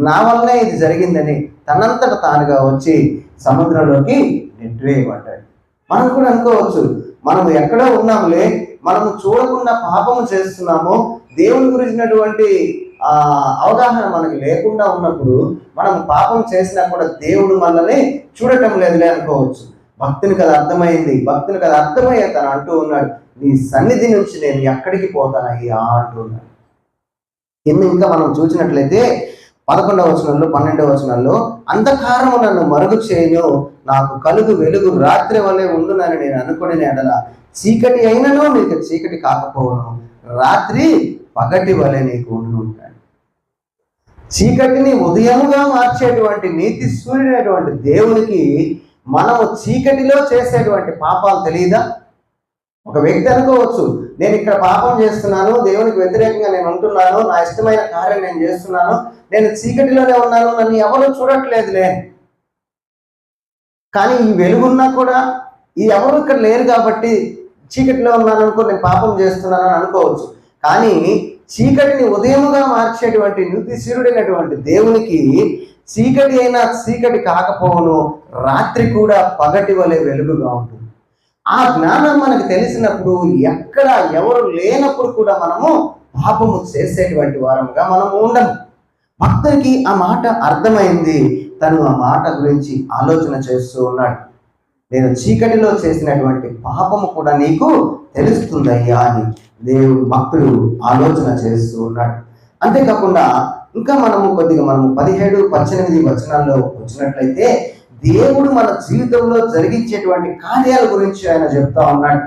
నా వల్లనే ఇది జరిగిందని తనంతట తానుగా వచ్చి సముద్రంలోకి నెట్టివేయబడ్డాడు. మనం కూడా అనుకోవచ్చు, మనము ఎక్కడో ఉన్నాములే, మనము చూడకుండా పాపము చేస్తున్నాము, దేవుని గురించినటువంటి అవగాహన మనకి లేకుండా ఉన్నప్పుడు మనం పాపం చేసినా కూడా దేవుడు మనల్ని చూడటం లేదులే అనుకోవచ్చు. భక్తునికి అది అర్థమైంది. భక్తునికి అది అర్థమయ్యే తను అంటూ ఉన్నాడు, నీ సన్నిధి నుంచి నేను ఎక్కడికి పోతానయ్యా అంటున్నాడు. ఇంకా మనం చూసినట్లయితే 11వ వచనంలో 12వ వచనాల్లో, అంధకారము నన్ను మరుగు చేయను, నాకు కలుగు వెలుగు రాత్రి వలె ఉండునని నేను అనుకుని ఎడల, చీకటి అయినను నీకు చీకటి కాకపోవను, రాత్రి పగటి వలె నీకు ఉండుంటాడు. చీకటిని ఉదయముగా మార్చేటువంటి నీతి సూర్యుడైనటువంటి దేవునికి మనము చీకటిలో చేసేటువంటి పాపాలు తెలియదా? ఒక వ్యక్తి అనుకోవచ్చు, నేను ఇక్కడ పాపం చేస్తున్నాను, దేవునికి వ్యతిరేకంగా నేను ఉంటున్నాను, నా ఇష్టమైన కార్యం నేను చేస్తున్నాను, నేను చీకటిలోనే ఉన్నాను, నన్ను ఎవరు చూడట్లేదులే. కానీ ఈ వెలుగున్నా కూడా ఈ ఎవరు ఇక్కడ లేరు కాబట్టి చీకటిలో ఉన్నాను అనుకో, నేను పాపం చేస్తున్నాను అని అనుకోవచ్చు. కానీ చీకటిని ఉదయముగా మార్చేటువంటి నీతిశీరుడైనటువంటి దేవునికి చీకటి అయినా చీకటి కాకపోవును, రాత్రి కూడా పగటి వలె వెలుగుగా ఉంటుంది. ఆ జ్ఞానం మనకు తెలిసినప్పుడు, ఎక్కడ ఎవరు లేనప్పుడు కూడా మనము పాపము చేసేటువంటి వారముగా మనము ఉండము. భక్తునికి ఆ మాట అర్థమైంది. తను ఆ మాట గురించి ఆలోచన చేస్తూ ఉన్నాడు. నేను చీకటిలో చేసినటువంటి పాపము కూడా నీకు తెలుస్తుందయ్యా అని దేవుడు భక్తుడు ఆలోచన చేస్తూ ఉన్నాడు. అంతేకాకుండా ఇంకా మనము 17-18 వచనాల్లో వచ్చినట్లయితే, దేవుడు మన జీవితంలో జరిగించేటువంటి కార్యాల గురించి ఆయన చెప్తా ఉన్నాడు.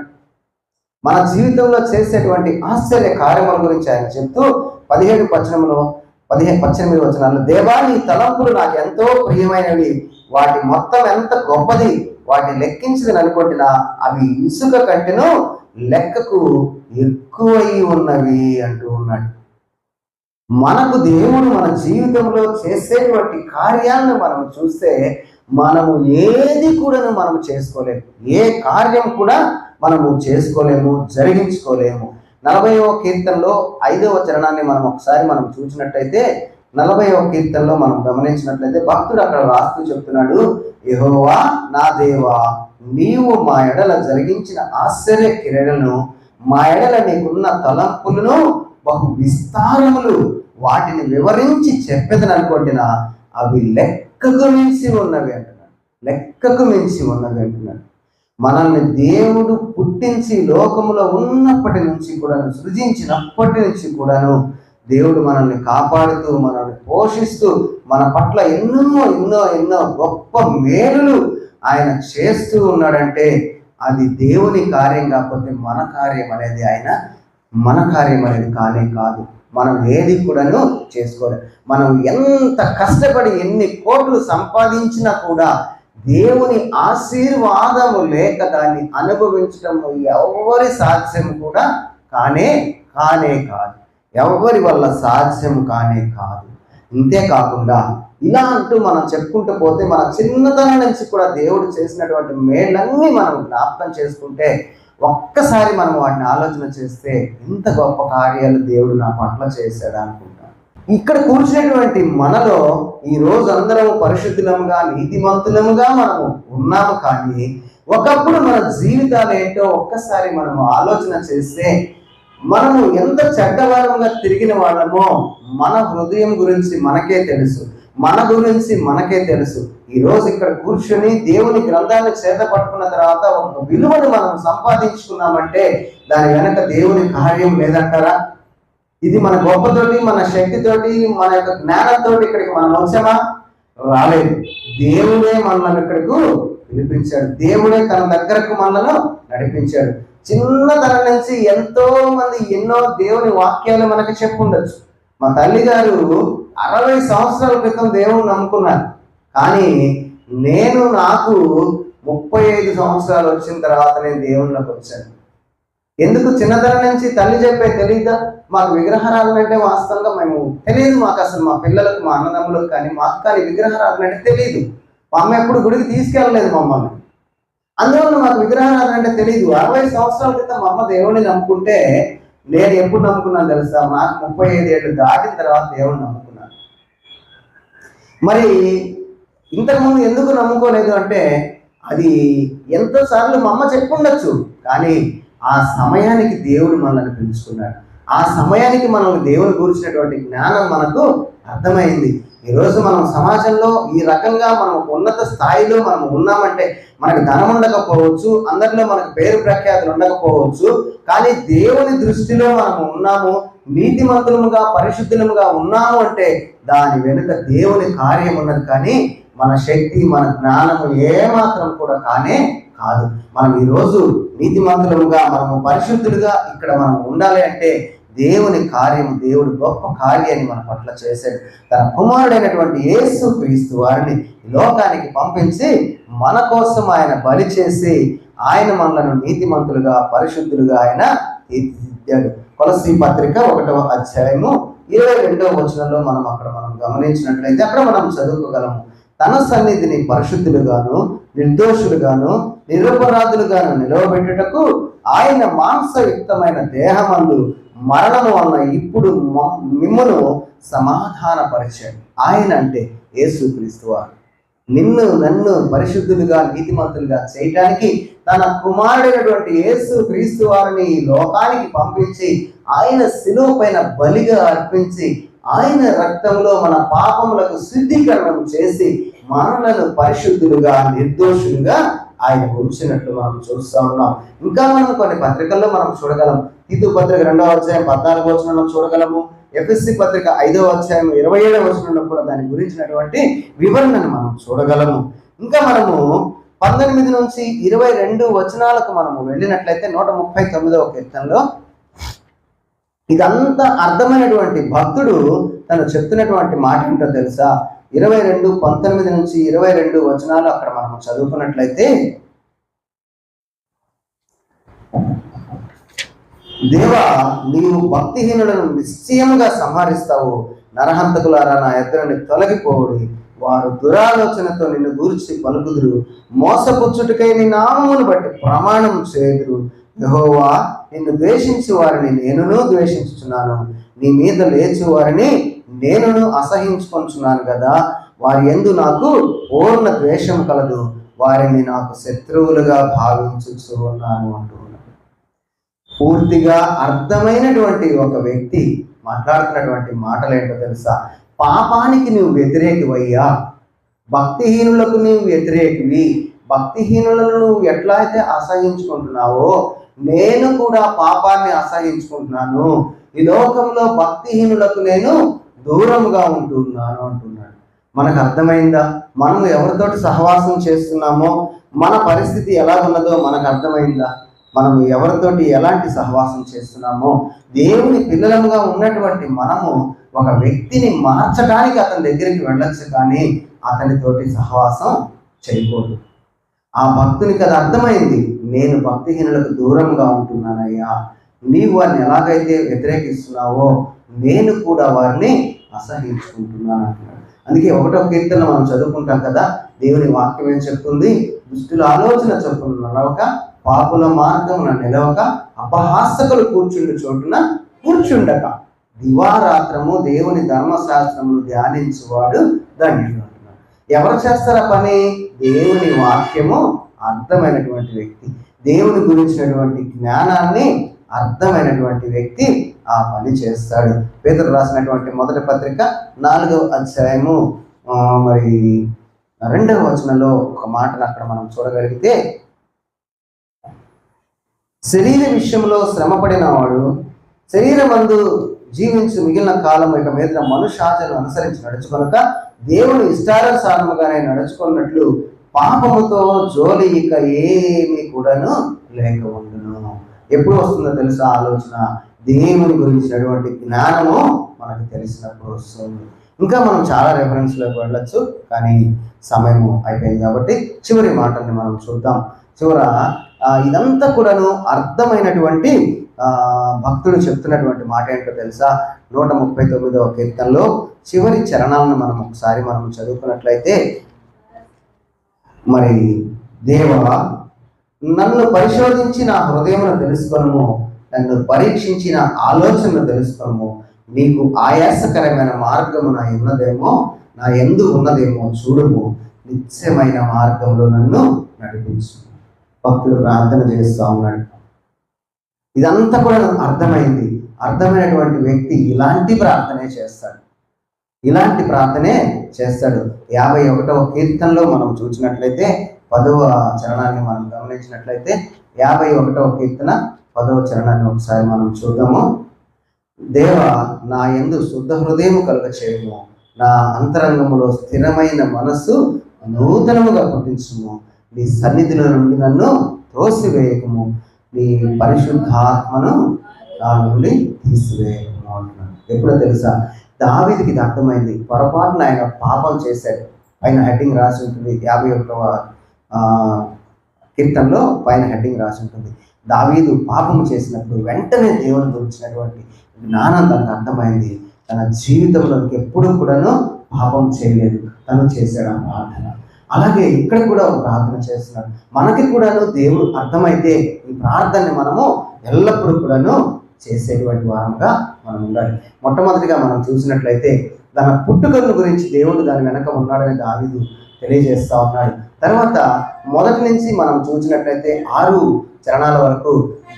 మన జీవితంలో చేసేటువంటి ఆశ్చర్య కార్యముల గురించి ఆయన చెప్తూ 17-18 వచనాల్లో, దేవా నీ తలంపులు నాకు ఎంతో ప్రియమైనవి, వాటి మొత్తం ఎంత గొప్పది, వాటి లెక్కించదని అనుకుంటున్నా, అవి ఇసుక కంటెను లెక్కకు ఎక్కువై ఉన్నవి అంటూ ఉన్నాడు. మనకు దేవుడు మన జీవితంలో చేసేటువంటి కార్యాలను మనం చూస్తే, మనము ఏది కూడా మనం చేసుకోలేము, ఏ కార్యం కూడా మనము చేసుకోలేము, జరిగించుకోలేము. 40వ కీర్తనలో 5వ చరణాన్ని మనం ఒకసారి చూసినట్టయితే, 40వ కీర్తనలో మనం గమనించినట్లయితే భక్తుడు అక్కడ రాస్తూ చెప్తున్నాడు, యెహోవా నా దేవా, నీవు మా ఎడల జరిగించిన ఆశ్చర్య క్రియలను, మా ఎడల నీకున్న తలంపులను బహు విస్తారములు, వాటిని వివరించి చెప్పేదని అనుకుంటున్నా, అవి లెక్కకు మించి ఉన్నవి అంటున్నాడు. లెక్కకు మించి ఉన్నవి అంటున్నాడు. మనల్ని దేవుడు పుట్టించి లోకములో ఉన్నప్పటి నుంచి కూడాను, సృజించినప్పటి నుంచి కూడాను దేవుడు మనల్ని కాపాడుతూ, మనల్ని పోషిస్తూ, మన పట్ల ఎన్నో ఎన్నో ఎన్నో గొప్ప మేలులు ఆయన చేస్తూ ఉన్నాడంటే, అది దేవుని కార్యం కాకపోతే మన కార్యం అనేది కానే కాదు. మనం ఏది కూడాను చేసుకోలేదు. మనం ఎంత కష్టపడి ఎన్ని కోట్లు సంపాదించినా కూడా దేవుని ఆశీర్వాదము లేక దాన్ని అనుభవించడం ఎవరి సాధ్యం కూడా కానే కాదు. ఎవరి వల్ల సాధ్యం కానే కాదు. ఇంతేకాకుండా ఇలా అంటూ మనం చెప్పుకుంటూ పోతే, మన చిన్నతనం నుంచి కూడా దేవుడు చేసినటువంటి మేళ్ళన్నీ మనం జ్ఞాపకం చేసుకుంటే, ఒక్కసారి మనం వాటిని ఆలోచన చేస్తే, ఇంత గొప్ప కార్యాలు దేవుడు నా పట్ల చేశాడు అనుకుంటాం. ఇక్కడ కూర్చున్నటువంటి మనలో ఈ రోజు అందరం పరిశుద్ధులముగా నీతిమంతులముగా మనము ఉన్నాము. కానీ ఒకప్పుడు మన జీవితాలు ఏంటో ఒక్కసారి మనము ఆలోచన చేస్తే మనము ఎంత చెడ్డవారంగా తిరిగిన వాళ్ళమో మన హృదయం గురించి మనకే తెలుసు, మన గురించి మనకే తెలుసు. ఈ రోజు ఇక్కడ కూర్చొని దేవుని గ్రంథాన్ని చేత పట్టుకున్న తర్వాత ఒక విలువను మనం సంపాదించుకున్నామంటే దాని వెనక దేవుని కార్యం లేదంటారా? ఇది మన గొప్పతోటి, మన శక్తితోటి, మన యొక్క జ్ఞానంతో ఇక్కడికి మనం వచ్చామా? రాలేదు. దేవుడే మనల్ని ఇక్కడకు పిలిపించాడు, దేవుడే తన దగ్గరకు మనల్ని నడిపించాడు. చిన్నతనం నుంచి ఎంతో మంది ఎన్నో దేవుని వాక్యాలు మనకు చెప్పుండొచ్చు. మా తల్లి గారు 60 సంవత్సరాల క్రితం దేవుని నమ్ముకున్నారు. కానీ నాకు 35 సంవత్సరాలు వచ్చిన తర్వాత నేను దేవుళ్ళకి వచ్చాను. ఎందుకు? చిన్నతనం నుంచి తల్లి చెప్పే తెలియదా? మాకు విగ్రహారాధన అంటే వాస్తవంగా మేము తెలియదు. మాకు అసలు మా పిల్లలకు, మా అన్నదమ్ములకు కానీ మాకు కానీ విగ్రహారాధన అంటే తెలియదు. మా అమ్మ ఎప్పుడు గుడికి తీసుకెళ్ళలేదు మమ్మల్ని. అందువల్ల మాకు విగ్రహారాధన అంటే తెలియదు. 60 సంవత్సరాల క్రితం మా అమ్మ దేవుడిని నమ్ముకుంటే నేను ఎప్పుడు నమ్ముకున్నాను తెలుసా? నాకు 35 ఏళ్ళు దాటిన తర్వాత దేవుడిని నమ్ముకున్నాను. మరి ఇంతకుముందు ఎందుకు నమ్ముకోలేదు అంటే అది ఎంతోసార్లు మా అమ్మ చెప్పుండొచ్చు. కానీ ఆ సమయానికి దేవుడు మనల్ని పిలుచుకున్నాడు. ఆ సమయానికి మనం దేవుని గురించినటువంటి జ్ఞానం మనకు అర్థమైంది. ఈరోజు మనం సమాజంలో ఈ రకంగా మనం ఉన్నత స్థాయిలో మనం ఉన్నామంటే మనకు ధనం ఉండకపోవచ్చు, అందరిలో మనకు పేరు ప్రఖ్యాతులు ఉండకపోవచ్చు, కానీ దేవుని దృష్టిలో మనము ఉన్నాము, నీతిమంతులముగా పరిశుద్ధులముగా ఉన్నాము అంటే దాని వెనుక దేవుని కార్యం ఉన్నది. కానీ మన శక్తి, మన జ్ఞానము ఏమాత్రం కూడా కానే కాదు. మనం ఈరోజు నీతిమంతులముగా, మనము పరిశుద్ధులుగా ఇక్కడ మనం ఉండాలి అంటే దేవుని కార్యము, దేవుడు గొప్ప కార్యాన్ని మన పట్ల చేశాడు. తన కుమారుడైనటువంటి యేసు క్రీస్తు వారిని లోకానికి పంపించి మన కోసం ఆయన బలి చేసి ఆయన మనలను నీతిమంతులుగా, పరిశుద్ధులుగా ఆయన తీర్చిదిద్దాడు. కొలస్సీ పత్రిక 1వ అధ్యాయము 22వ వచనంలో మనం గమనించినట్లయితే అక్కడ మనం చదువుకోగలము. తన సన్నిధిని పరిశుద్ధులుగాను, నిర్దోషులుగాను, నిరపరాధులుగాను నిలవబెట్టుటకు ఆయన మాంసయుక్తమైన దేహమందు మరణము వలన ఇప్పుడు మిమ్మును సమాధానపరిచాడు. ఆయన అంటే యేసుక్రీస్తు వారు నిన్ను నన్ను పరిశుద్ధులుగా, నీతిమంతులుగా చేయటానికి తన కుమారుడైనటువంటి యేసుక్రీస్తు వారిని ఈ లోకానికి పంపించి ఆయన శిలువ పైన బలిగా అర్పించి ఆయన రక్తంలో మన పాపములకు శుద్ధీకరణం చేసి మనలను పరిశుద్ధులుగా, నిర్దోషులుగా ఆయన ఉంచినట్లు మనం చూస్తూ ఉన్నాం. ఇంకా మనం కొన్ని పత్రికల్లో మనం చూడగలం. తీతు పత్రిక 2వ అధ్యాయం 14వ వచనంలో చూడగలము. ఎఫెసీ పత్రిక 5వ అధ్యాయం 27వ వచనంలో కూడా దాని గురించినటువంటి వివరణను మనం చూడగలము. ఇంకా మనము 19 నుంచి 22 వచనాలకు మనము వెళ్ళినట్లయితే 139వ కీర్తనలో ఇదంతా అర్థమైనటువంటి భక్తుడు తను చెప్తున్నటువంటి మాట ఏంటో తెలుసా? 19 నుంచి 22 వచనాలు అక్కడ మనం చదువుకున్నట్లయితే, దేవా, నీవు భక్తిహీనులను నిశ్చయముగా సంహరిస్తావు. నరహంతకులారా నా ఎదురుని తొలగిపోవుడి. వారు దురాలోచనతో నిన్ను గూర్చి పలుకుదురు. మోసపుచ్చుటకై నీ నామమును బట్టి ప్రమాణం చేయుదురు. యెహోవా, నిన్ను ద్వేషించు వారిని నేనును ద్వేషించుచున్నాను. నీ మీద లేచి వారిని నేనును అసహించుకొంచున్నాను కదా. వారి యందు నాకు పూర్ణ ద్వేషం కలదు. వారిని నాకు శత్రువులుగా భావించుచు ఉన్నాను అంటున్నాను. పూర్తిగా అర్థమైనటువంటి ఒక వ్యక్తి మాట్లాడుతున్నటువంటి మాటలు ఏంటో తెలుసా? పాపానికి నువ్వు వ్యతిరేకివయ్యా, భక్తిహీనులకు నువ్వు వ్యతిరేకివి. భక్తిహీనులను నువ్వు ఎట్లా అయితే అసహించుకుంటున్నావో నేను కూడా పాపాన్ని అసహించుకుంటున్నాను. ఈ లోకంలో భక్తిహీనులకు నేను దూరంగా ఉంటున్నాను అంటున్నాడు. మనకు అర్థమైందా? మనము ఎవరితోటి సహవాసం చేస్తున్నామో, మన పరిస్థితి ఎలా ఉన్నదో మనకు అర్థమైందా? మనము ఎవరితోటి ఎలాంటి సహవాసం చేస్తున్నామో. దేవుని పిల్లలముగా ఉన్నటువంటి మనము ఒక వ్యక్తిని మార్చడానికి అతని దగ్గరికి వెళ్ళొచ్చు, కానీ అతనితోటి సహవాసం చేయకూడదు. ఆ భక్తునికి అది అర్థమైంది. నేను భక్తిహీనులకు దూరంగా ఉంటున్నానయ్యా, నీవు వారిని ఎలాగైతే వ్యతిరేకిస్తున్నావో నేను కూడా వారిని అసహించుకుంటున్నాను అంటున్నాడు. అందుకే 1వ కీర్తన మనం చదువుకుంటాం కదా, దేవుని వాక్యం ఏం చెప్తుంది? దుష్టుల ఆలోచన చొప్పున నడవక, పాపుల మార్గమున నిలవక, అపహాసకులు కూర్చుండు చోటున కూర్చుండక. దివారాత్రము దేవుని ధర్మశాస్త్రములు ధ్యానించువాడు ధన్యుడు అంటున్నాడు. ఎవరు చేస్తారా పని? దేవుని వాక్యము అర్థమైనటువంటి వ్యక్తి, దేవుని గురించినటువంటి జ్ఞానాన్ని అర్థమైనటువంటి వ్యక్తి ఆ పని చేస్తాడు. పేతురు రాసినటువంటి మొదటి పత్రిక 4వ అధ్యాయము మరి 2వ వచనంలో ఒక మాటను అక్కడ మనం చూడగలిగితే, శరీర విషయంలో శ్రమపడిన వాడు శరీరమందు జీవించు మిగిలిన కాలం ఇక మీద మనుషాచలను అనుసరించి నడుచుకొనక దేవుని ఇష్టానుసారముగానే నడుచుకున్నట్లు పాపముతో జోలి ఇక ఏమీ కూడాను లేక ఉండును. ఎప్పుడు వస్తుందో తెలుసా ఆలోచన? దేవుని గురించినటువంటి జ్ఞానము మనకు తెలిసినప్పుడు వస్తుంది. ఇంకా మనం చాలా రెఫరెన్స్లోకి వెళ్ళొచ్చు, కానీ సమయము అయిపోయింది కాబట్టి చివరి మాటల్ని మనం చూద్దాం. చివర ఇదంతా కూడాను అర్థమైనటువంటి భక్తుడు చెప్తున్నటువంటి మాట ఏంటో తెలుసా? 139వ కీర్తనలో చివరి చరణాలను మనం ఒకసారి చదువుకున్నట్లయితే, మరి దేవా నన్ను పరిశోధించి నా హృదయమును తెలుసుకొనుము, నన్ను పరీక్షించి నా ఆలోచనను తెలుసుకొనుము, నీకు ఆయాసకరమైన మార్గము నా యందు ఉన్నదేమో చూడుము, నిత్యమైన మార్గంలో నన్ను నడిపించు. భక్తుడు ప్రార్థన చేస్తూ ఉన్నాడు. ఇదంతా కూడా అర్థమైంది. అర్థమైనటువంటి వ్యక్తి ఇలాంటి ప్రార్థనే చేస్తాడు. 51వ కీర్తనలో మనం చూసినట్లయితే 10వ చరణాన్ని మనం గమనించినట్లయితే 51వ కీర్తన 10వ చరణాన్ని ఒకసారి మనం చూద్దాము. దేవా నా యందు శుద్ధ హృదయము కలుగ చేయము, నా అంతరంగములో స్థిరమైన మనస్సు నూతనముగా పుట్టించుము, నీ సన్నిధిలో నుండి నన్ను తోసివేయకము, నీ పరిశుద్ధాత్మను నా నుండి తీసివేయకము అంటున్నాను. ఎప్పుడో తెలుసా? దావీదుకి ఇది అర్థమైంది. పొరపాటున ఆయన పాపం చేశాడు. పైన హెడ్డింగ్ రాసి ఉంటుంది 51వ కీర్తనలో పైన హెడ్డింగ్ రాసి ఉంటుంది. దావీదు పాపము చేసినప్పుడు వెంటనే దేవుని గురించినటువంటి జ్ఞానం తనకు అర్థమైంది. తన జీవితంలో ఎప్పుడూ కూడాను పాపం చేయలేదు, తను చేశాడు ఆ ప్రార్థన. అలాగే ఇక్కడ కూడా ఒక ప్రార్థన చేస్తున్నాడు. మనకి కూడాను దేవుడు అర్థమైతే ఈ ప్రార్థనని మనము ఎల్లప్పుడూ కూడాను చేసేటువంటి వారంగా మనం ఉండాలి. మొట్టమొదటిగా మనం చూసినట్లయితే తన పుట్టుకను గురించి దేవుడు దాని వెనక ఉన్నాడని దావీదు తెలియజేస్తా ఉన్నాడు. తర్వాత మొదటి నుంచి మనం చూసినట్లయితే 6 చరణాల వరకు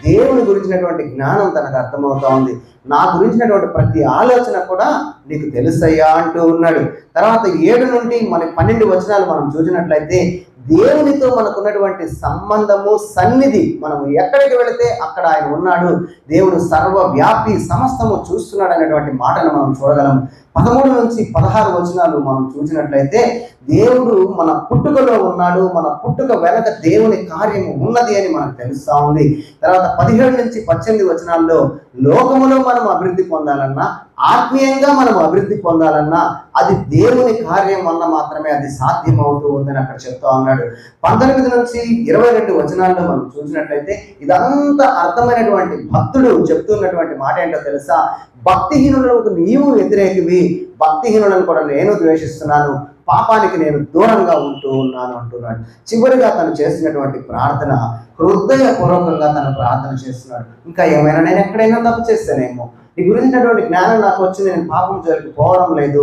దేవుని గురించినటువంటి జ్ఞానం తనకు అర్థమవుతా ఉంది. నా గురించినటువంటి ప్రతి ఆలోచన కూడా నీకు తెలుసయ్యా అంటూ ఉన్నాడు. తర్వాత 7 నుండి 12 వచనాలు మనం చూసినట్లయితే దేవునితో మనకున్నటువంటి సంబంధము, సన్నిధి, మనం ఎక్కడికి వెళితే అక్కడ ఆయన ఉన్నాడు, దేవుడు సర్వవ్యాపి, సమస్తము చూస్తున్నాడు అనేటువంటి మాటను మనం చూడగలం. 13 నుంచి 16 వచనాలు మనం చూసినట్లయితే దేవుడు మన పుట్టుకలో ఉన్నాడు, మన పుట్టుక వెనక దేవుని కార్యము ఉన్నది అని మనకు తెలుస్తూ ఉంది. తర్వాత 17 నుంచి 18 వచనాల్లో లోకములో మనం అభివృద్ధి పొందాలన్నా, ఆత్మీయంగా మనం అభివృద్ధి పొందాలన్నా అది దేవుని కార్యం వల్ల మాత్రమే అది సాధ్యమవుతూ ఉందని అక్కడ చెప్తా ఉన్నాడు. 19 నుంచి 22 వచనాల్లో మనం చూసినట్లయితే ఇదంతా అర్థమైనటువంటి భక్తుడు చెప్తున్నటువంటి మాట ఏంటో తెలుసా? భక్తిహీనులకు నీవు వ్యతిరేకివి, భక్తిహీనులను కూడా నేను ద్వేషిస్తున్నాను, పాపానికి నేను దూరంగా ఉంటూ ఉన్నాను అంటున్నాడు. చివరిగా తను చేసినటువంటి ప్రార్థన హృదయపూర్వకంగా తను ప్రార్థన చేస్తున్నాడు. ఇంకా ఏమైనా నేను ఎక్కడైనా తప్పు చేస్తానేమో, నీ గురించినటువంటి జ్ఞానం నాకు వచ్చింది, నేను పాపం జోలికి పోవడం లేదు,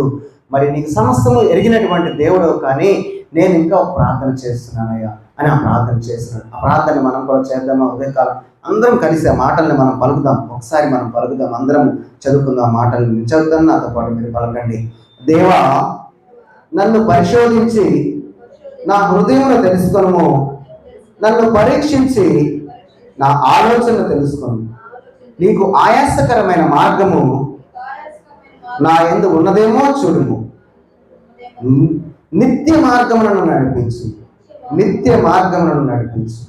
మరి నీకు సమస్తము ఎరిగినటువంటి దేవుడు, కానీ నేను ఇంకా ఒక ప్రార్థన చేస్తున్నానయ్యా అని ఆ ప్రార్థన చేస్తున్నాడు. ఆ ప్రార్థన మనం కూడా చేద్దామా? ఉదయకాలం అందరం కలిసి ఆ మాటల్ని మనం పలుకుదాం. ఒకసారి మనం పలుకుదాం, అందరం చదువుకుందాం ఆ మాటల్ని. నేను చదువుతాను, నాతో పాటు మీరు పలకండి. దేవా నన్ను పరిశోధించి నా హృదయమును తెలుసుకొనుము, నన్ను పరీక్షించి నా ఆలోచన తెలుసుకొను, నీకు ఆయాసకరమైన మార్గము నా యందు ఉన్నదేమో చూడుము, నిత్య మార్గములను నడిపించు, నిత్య మార్గములను నడిపించు,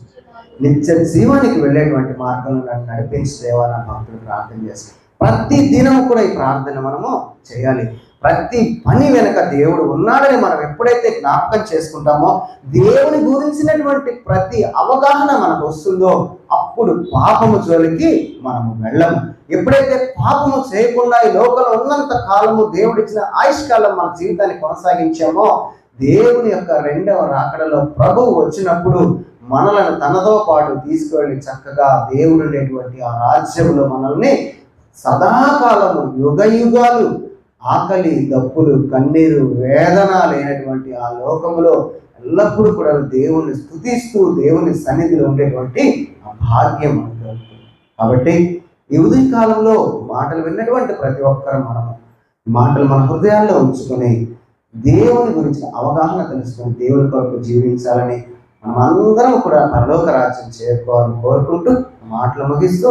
నిత్య జీవానికి వెళ్ళేటువంటి మార్గంలో నన్ను నడిపించు దేవా నా భక్తులు ప్రార్థన చేస్తాను. ప్రతి దినం కూడా ఈ ప్రార్థన మనము చేయాలి. ప్రతి పని వెనక దేవుడు ఉన్నాడని మనం ఎప్పుడైతే జ్ఞాపకం చేసుకుంటామో, దేవుని గురించినటువంటి ప్రతి అవగాహన మనకు వస్తుందో అప్పుడు పాపము జోలికి మనము వెళ్ళము. ఎప్పుడైతే పాపము చేయకుండా ఈ లోకంలో ఉన్నంత కాలము దేవుడిచ్చిన ఆయుష్కాలం మన జీవితాన్ని కొనసాగించామో, దేవుని యొక్క 2వ రాకడలో ప్రభువు వచ్చినప్పుడు మనలను తనతో పాటు తీసుకువెళ్ళి చక్కగా దేవుడు ఉండేటువంటి ఆ రాజ్యంలో మనల్ని సదాకాలము యుగ యుగాలు ఆకలి, దప్పులు, కన్నీరు, వేదన లేనటువంటి ఆ లోకములో ఎల్లప్పుడూ కూడా దేవుణ్ణి స్తుతిస్తూ దేవుని సన్నిధిలో ఉండేటువంటి ఆ భాగ్యం మనకు కలుగుతుంది. కాబట్టి ఈ ఉదయ కాలంలో మాటలు విన్నటువంటి ప్రతి ఒక్కరు మనము మాటలు మన హృదయాల్లో ఉంచుకొని దేవుని గురించిన అవగాహన తెలుసుకొని దేవుని కొరకు జీవించాలని మనం అందరం కూడా పరలోక రాజ్యం చేరుకోవాలని కోరుకుంటూ మాటలు ముగిస్తూ